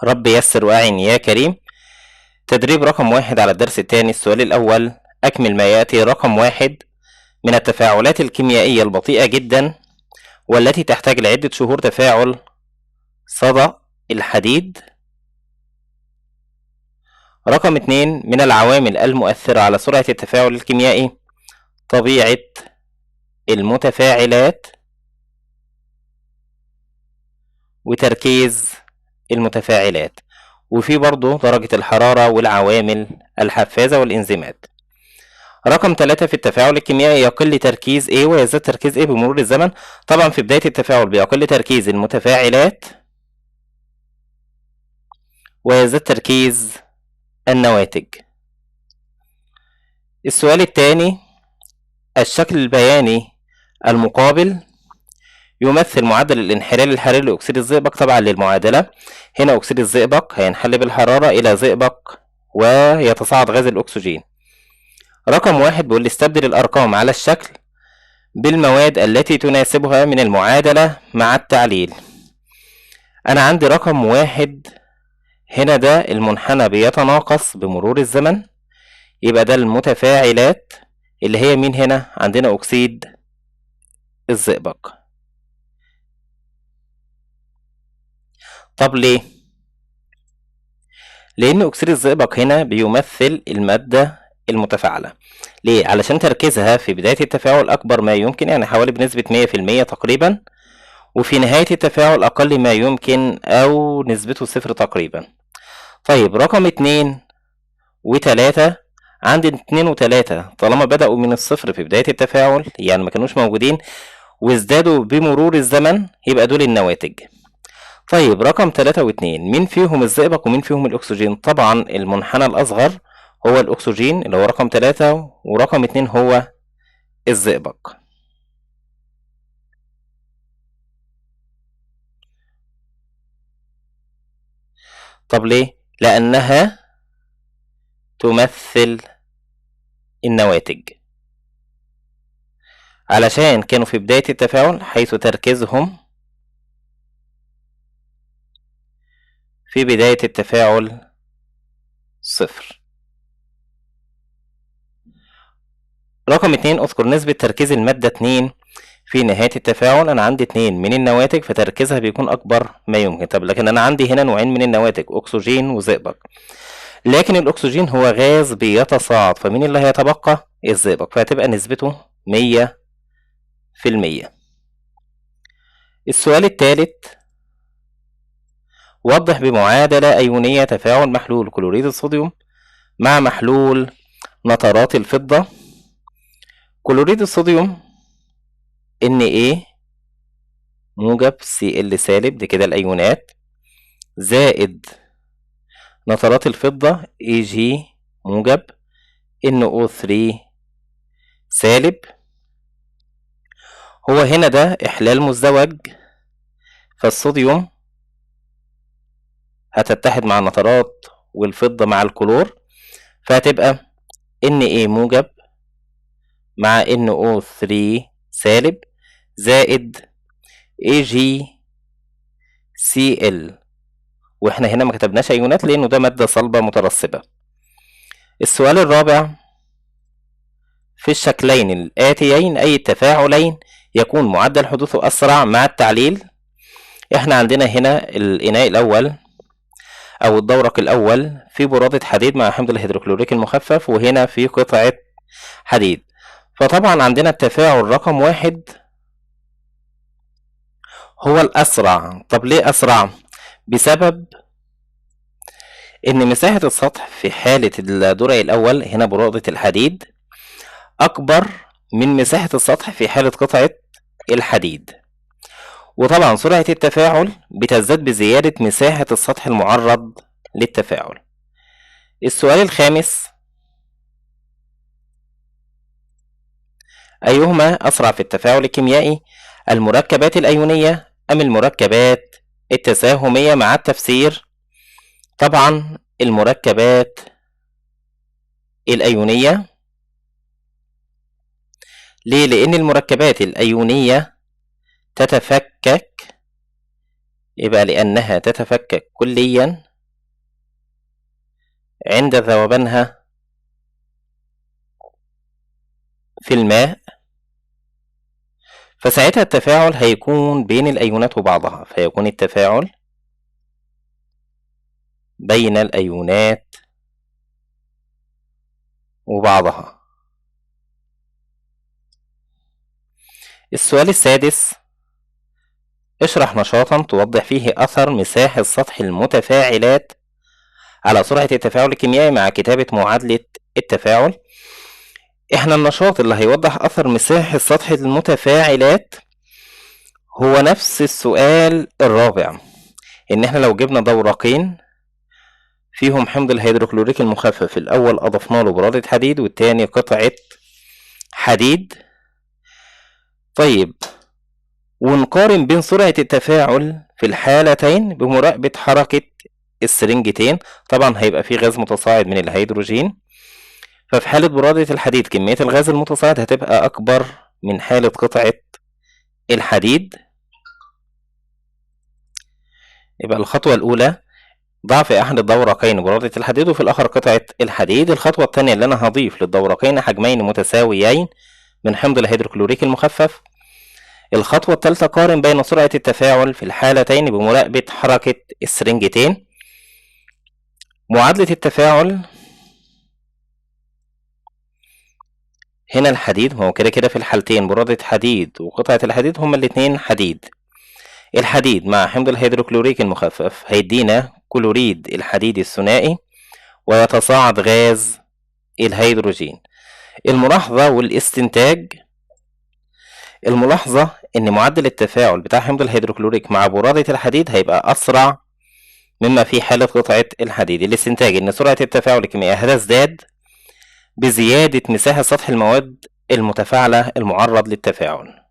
رب يسر وأعن يا كريم. تدريب رقم 1 على الدرس الثاني. السؤال الأول: أكمل ما يأتي. رقم 1: من التفاعلات الكيميائية البطيئة جدا والتي تحتاج لعدة شهور تفاعل صدى الحديد. رقم 2: من العوامل المؤثرة على سرعة التفاعل الكيميائي طبيعة المتفاعلات وتركيز المتفاعلات، وفي برضه درجة الحرارة والعوامل الحفازة والإنزيمات. رقم 3: في التفاعل الكيميائي يقل تركيز A ويزداد تركيز A بمرور الزمن. طبعا في بداية التفاعل بيقل تركيز المتفاعلات ويزداد تركيز النواتج. السؤال الثاني: الشكل البياني المقابل يمثل معدل الانحلال الحراري لأكسيد الزئبق. طبعا للمعادلة هنا أكسيد الزئبق هينحل بالحرارة إلى زئبق ويتصاعد غاز الأكسجين. رقم 1 بيقول لي استبدل الأرقام على الشكل بالمواد التي تناسبها من المعادلة مع التعليل. أنا عندي رقم 1 هنا ده المنحنى بيتناقص بمرور الزمن، يبقى ده المتفاعلات اللي هي مين هنا؟ عندنا أكسيد الزئبق. طب ليه؟ لأن أكسيد الزئبق هنا بيمثل المادة المتفاعلة. ليه؟ علشان تركيزها في بداية التفاعل أكبر ما يمكن، يعني حوالي بنسبة 100% تقريبا، وفي نهاية التفاعل أقل ما يمكن أو نسبته 0 تقريبا. طيب رقم 2 و3، عندي 2 و3 طالما بدأوا من الصفر في بداية التفاعل، يعني ما كانوش موجودين وازدادوا بمرور الزمن، يبقى دول النواتج. طيب رقم 3 و2 مين فيهم الزئبق ومين فيهم الأكسجين؟ طبعا المنحنى الأصغر هو الأكسجين اللي هو رقم 3، ورقم 2 هو الزئبق. طب ليه؟ لأنها تمثل النواتج، علشان كانوا في بداية التفاعل حيث تركيزهم في بداية التفاعل 0. رقم 2 اذكر نسبة تركيز المادة 2 في نهاية التفاعل. أنا عندي 2 من النواتج فتركيزها بيكون أكبر ما يمكن. طب لكن أنا عندي هنا نوعين من النواتج، أكسجين وزئبق، لكن الأكسجين هو غاز بيتصاعد، فمين اللي هيتبقى؟ الزئبق، فهتبقى نسبته 100%. السؤال الثالث: وضح بمعادلة أيونية تفاعل محلول كلوريد الصوديوم مع محلول نترات الفضة. كلوريد الصوديوم Na موجب Cl سالب، دي كده الأيونات، زائد نترات الفضة Ag موجب NO3 سالب. هو هنا ده إحلال مزدوج، فالصوديوم هتتحد مع النترات والفضة مع الكلور، فهتبقى Na موجب مع NO3 سالب زائد AgCl، واحنا هنا ما كتبناش ايونات لانه ده مادة صلبة مترسبة. السؤال الرابع: في الشكلين الآتيين أي التفاعلين يكون معدل حدوثه أسرع مع التعليل؟ احنا عندنا هنا الإناء الأول أو الدورق الأول في برادة حديد مع حمض الهيدروكلوريك المخفف، وهنا في قطعة حديد، فطبعا عندنا التفاعل رقم 1 هو الأسرع. طب ليه أسرع؟ بسبب إن مساحة السطح في حالة الدرع الأول هنا برادة الحديد أكبر من مساحة السطح في حالة قطعة الحديد، وطبعا سرعة التفاعل بتزداد بزيادة مساحة السطح المعرض للتفاعل. السؤال الخامس: أيهما أسرع في التفاعل الكيميائي، المركبات الأيونية أم المركبات التساهمية مع التفسير؟ طبعا المركبات الأيونية. ليه؟ لأن المركبات الأيونية تتفكك، يبقى لأنها تتفكك كليا عند ذوبانها في الماء، فساعتها التفاعل هيكون بين الأيونات وبعضها، فيكون التفاعل بين الأيونات وبعضها. السؤال السادس: اشرح نشاطا توضح فيه أثر مساح السطح المتفاعلات على سرعة التفاعل الكيميائي مع كتابة معادلة التفاعل. احنا النشاط اللي هيوضح أثر مساح السطح المتفاعلات هو نفس السؤال الرابع، إن احنا لو جبنا دورقين فيهم حمض الهيدروكلوريك المخفف، الأول أضفنا له برادة حديد والتاني قطعة حديد. طيب، ونقارن بين سرعة التفاعل في الحالتين بمراقبة حركة السرنجتين. طبعا هيبقى في غاز متصاعد من الهيدروجين، ففي حالة برادة الحديد كمية الغاز المتصاعد هتبقى أكبر من حالة قطعة الحديد. يبقى الخطوة الأولى ضع في أحد الدورقين برادة الحديد وفي الآخر قطعة الحديد. الخطوة الثانية اللي أنا هضيف للدورقين حجمين متساويين من حمض الهيدروكلوريك المخفف. الخطوة الثالثة قارن بين سرعة التفاعل في الحالتين بمراقبة حركة السرنجتين. معادلة التفاعل هنا الحديد، هو كده كده في الحالتين برادة حديد وقطعة الحديد هما الاتنين حديد. الحديد مع حمض الهيدروكلوريك المخفف هيدينا كلوريد الحديد الثنائي ويتصاعد غاز الهيدروجين. الملاحظة والاستنتاج: الملاحظة إن معدل التفاعل بتاع حمض الهيدروكلوريك مع برادة الحديد هيبقى أسرع مما في حالة قطعة الحديد. الاستنتاج إن سرعة التفاعل الكيميائي هتزداد بزيادة مساحة سطح المواد المتفاعلة المعرض للتفاعل.